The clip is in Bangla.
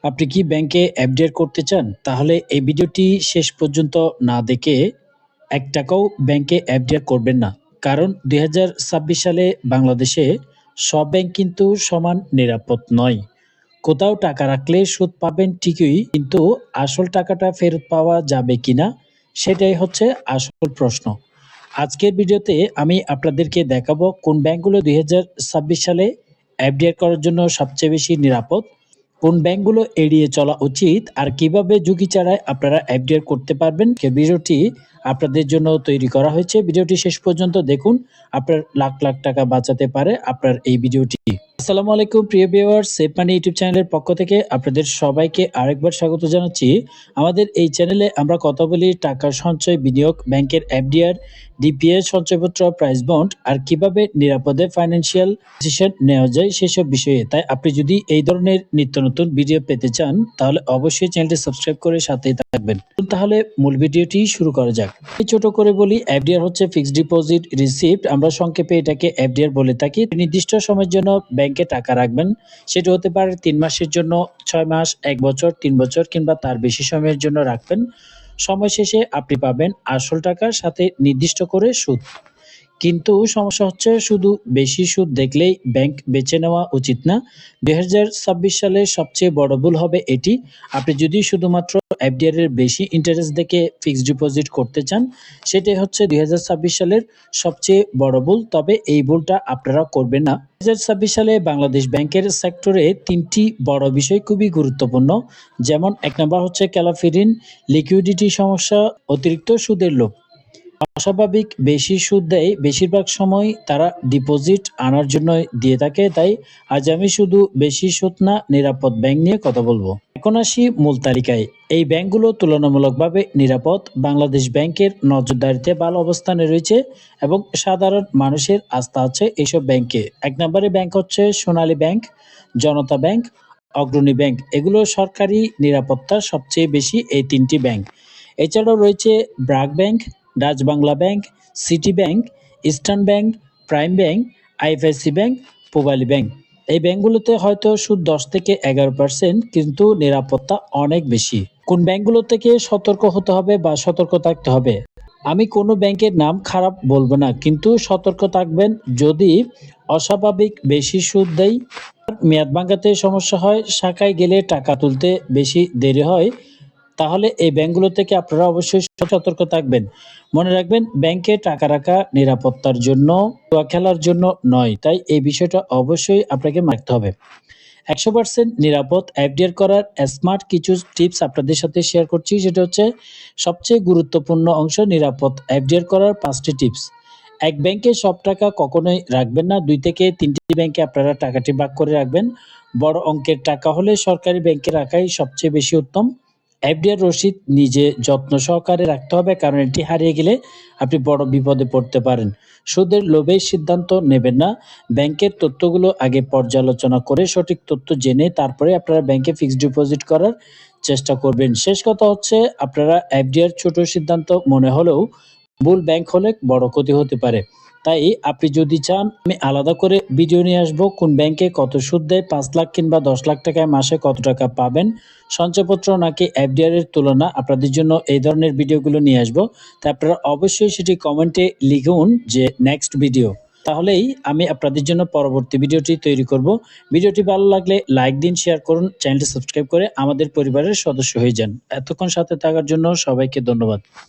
আপনি কি ব্যাংকে এফডিআর করতে চান? তাহলে এই ভিডিওটি শেষ পর্যন্ত না দেখে ৳১ ব্যাংকে এফডিআর করবেন না। কারণ ২০২৬ সালে বাংলাদেশে সব ব্যাংক কিন্তু সমান নিরাপদ নয়। কোথাও টাকা রাখলে সুদ পাবেন ঠিকই, কিন্তু আসল টাকাটা ফেরত পাওয়া যাবে কিনা সেটাই হচ্ছে আসল প্রশ্ন। আজকের ভিডিওতে আমি আপনাদেরকে দেখাবো কোন ব্যাংকগুলো ২০২৬ সালে এফডিআর করার জন্য সবচেয়ে বেশি নিরাপদ, কোন ব্যাংকগুলো এড়িয়ে চলা উচিত, আর কিভাবে ঝুঁকি ছাড়াই আপনারা এফডিআর করতে পারবেন। ভিডিওটি আপনাদের জন্য তৈরি করা হয়েছে। ভিডিওটি শেষ পর্যন্ত দেখুন, আপনার লাখ লাখ টাকা বাঁচাতে পারে আপনার এই ভিডিওটি। আসসালামু আলাইকুম প্রিয় ভিউয়ার্স, সেভ মানি ইউটিউব চ্যানেলের পক্ষ থেকে আপনাদের সবাইকে আরেকবার স্বাগত জানাচ্ছি। আমাদের এই চ্যানেলে আমরা কথা বলি টাকা সঞ্চয়, বিনিয়োগ, ব্যাংকের এফডিআর, ডিপিএস, সঞ্চয়পত্র, প্রাইস বন্ড আর কিভাবে নিরাপদে ফাইন্যান্সিয়াল ডিসিশন নেওয়া যায় সেসব বিষয়ে। তাই আপনি যদি এই ধরনের নিত্য নতুন ভিডিও পেতে চান তাহলে অবশ্যই চ্যানেলটি সাবস্ক্রাইব করে সাথেই থাকবেন। তাহলে মূল ভিডিওটি শুরু করা যাক। ছোট করে বলি, এফডিআর হচ্ছে ফিক্সড ডিপোজিট রিসিপ্ট। আমরা সংক্ষেপে এটাকে এফডিআর বলে থাকি। নির্দিষ্ট সময়ের জন্য ব্যাংকে টাকা রাখবেন। সেটা হতে পারে ৩ মাসের জন্য, ৬ মাস, ১ বছর, ৩ বছর কিংবা তার বেশি সময়ের জন্য রাখবেন। সময় শেষে আপনি পাবেন আসল টাকার সাথে নির্দিষ্ট করে সুদ। কিন্তু সমস্যা হচ্ছে, শুধু বেশি সুদ দেখলেই ব্যাংক বেছে নেওয়া উচিত না। ২০২৬ সালে সবচেয়ে বড় ভুল হবে এটি। আপনি যদি শুধুমাত্র এফডিআর এর বেশি ইন্টারেস্ট দেখে ফিক্সড ডিপোজিট করতে চান, সেটাই হচ্ছে ২০২৬ সালের সবচেয়ে বড় ভুল। তবে এই ভুলটা আপনারা করবেন না। ২০২৬ সালে বাংলাদেশ ব্যাংকের সেক্টরে ৩টি বড় বিষয় খুবই গুরুত্বপূর্ণ। যেমন ১ নম্বর হচ্ছে ক্যালাফিরিন, লিকুইডিটি সমস্যা, অতিরিক্ত সুদের লোভ। অস্বাভাবিক বেশি সুদ দেয়, বেশিরভাগ সময় তারা ডিপোজিট আনার জন্য দিয়ে থাকে। তাই আজ আমি শুধু বেশি সুদ না, নিরাপদ ব্যাংক নিয়ে কথা বলবো। এখন আসি মূল তালিকায়। এই ব্যাংকগুলো তুলনামূলকভাবে নিরাপদ। বাংলাদেশ ব্যাংকের নজরদারিতে ভালো অবস্থানে রয়েছে এবং সাধারণ মানুষের আস্থা আছে এইসব ব্যাংকে। ১ নম্বরে ব্যাংক হচ্ছে সোনালী ব্যাংক, জনতা ব্যাংক, অগ্রণী ব্যাংক। এগুলো সরকারি নিরাপত্তা সবচেয়ে বেশি এই ৩টি ব্যাংক। এছাড়াও রয়েছে BRAC bank, Dutch Bangla bank, city bank, eastern bank, prime bank, IFIC bank, Pubali bank. এই ব্যাংকগুলোতে হয়তো সুদ ১০ থেকে ১১%, কিন্তু নিরাপত্তা অনেক বেশি। কোন ব্যাংকগুলো থেকে সতর্ক হতে হবে বা সতর্ক থাকতে হবে? আমি কোনো ব্যাংকের নাম খারাপ বলবো না, কিন্তু সতর্ক থাকবেন যদি অস্বাভাবিক বেশি সুদ দেয়, মেয়াদ ভাঙাতে সমস্যা হয়, শাখায় গেলে টাকা তুলতে বেশি দেরি হয়, তাহলে এই ব্যাংকগুলো থেকে আপনারা অবশ্যই সতর্ক থাকবেন। মনে রাখবেন, ব্যাংকে টাকা রাখা নিরাপত্তার জন্য, জুয়া খেলার জন্য নয়। তাই এই বিষয়টা অবশ্যই আপনাকে মানতে হবে। ১০০% নিরাপদ এফডিআর করার স্মার্ট কিছু টিপস আপনাদের সাথে শেয়ার করছি। সেটা হচ্ছে সবচেয়ে গুরুত্বপূর্ণ অংশ, নিরাপদ এফডিআর করার ৫টি টিপস। এক ব্যাংকে সব টাকা কখনোই রাখবেন না। ২ থেকে ৩টি ব্যাংকে আপনারা টাকাটি ভাগ করে রাখবেন। বড় অঙ্কের টাকা হলে সরকারি ব্যাংকে রাখাই সবচেয়ে বেশি উত্তম। এফডিআর রসিদ নিজে যত্ন সহকারে রাখতে হবে, কারণ এটি হারিয়ে গেলে আপনি বড় বিপদে পড়তে পারেন। সুদের লোভে সিদ্ধান্ত নেবেন না। ব্যাংকের তথ্যগুলো আগে পর্যালোচনা করে সঠিক তথ্য জেনে তারপরে আপনারা ব্যাংকে ফিক্সড ডিপোজিট করার চেষ্টা করবেন। শেষ কথা হচ্ছে, আপনারা এফডিআর ছোট সিদ্ধান্ত মনে হলেও ভুল ব্যাংক হলে বড় ক্ষতি হতে পারে। তাই আপনি যদি চান, আমি আলাদা করে ভিডিও নিয়ে আসবো কোন ব্যাংকে কত সুদ দেয়, ৫ লাখ কিংবা ১০ লাখ টাকায় মাসে কত টাকা পাবেন, সঞ্চয়পত্র নাকি এফডিআর এর তুলনা, আপনাদের জন্য এই ধরনের ভিডিওগুলো নিয়ে আসবো। তাই আপনারা অবশ্যই সেটি কমেন্টে লিখুন যে নেক্সট ভিডিও। তাহলেই আমি আপনাদের জন্য পরবর্তী ভিডিওটি তৈরি করব। ভিডিওটি ভালো লাগলে লাইক দিন, শেয়ার করুন, চ্যানেলটি সাবস্ক্রাইব করে আমাদের পরিবারের সদস্য হয়ে যান। এতক্ষণ সাথে থাকার জন্য সবাইকে ধন্যবাদ।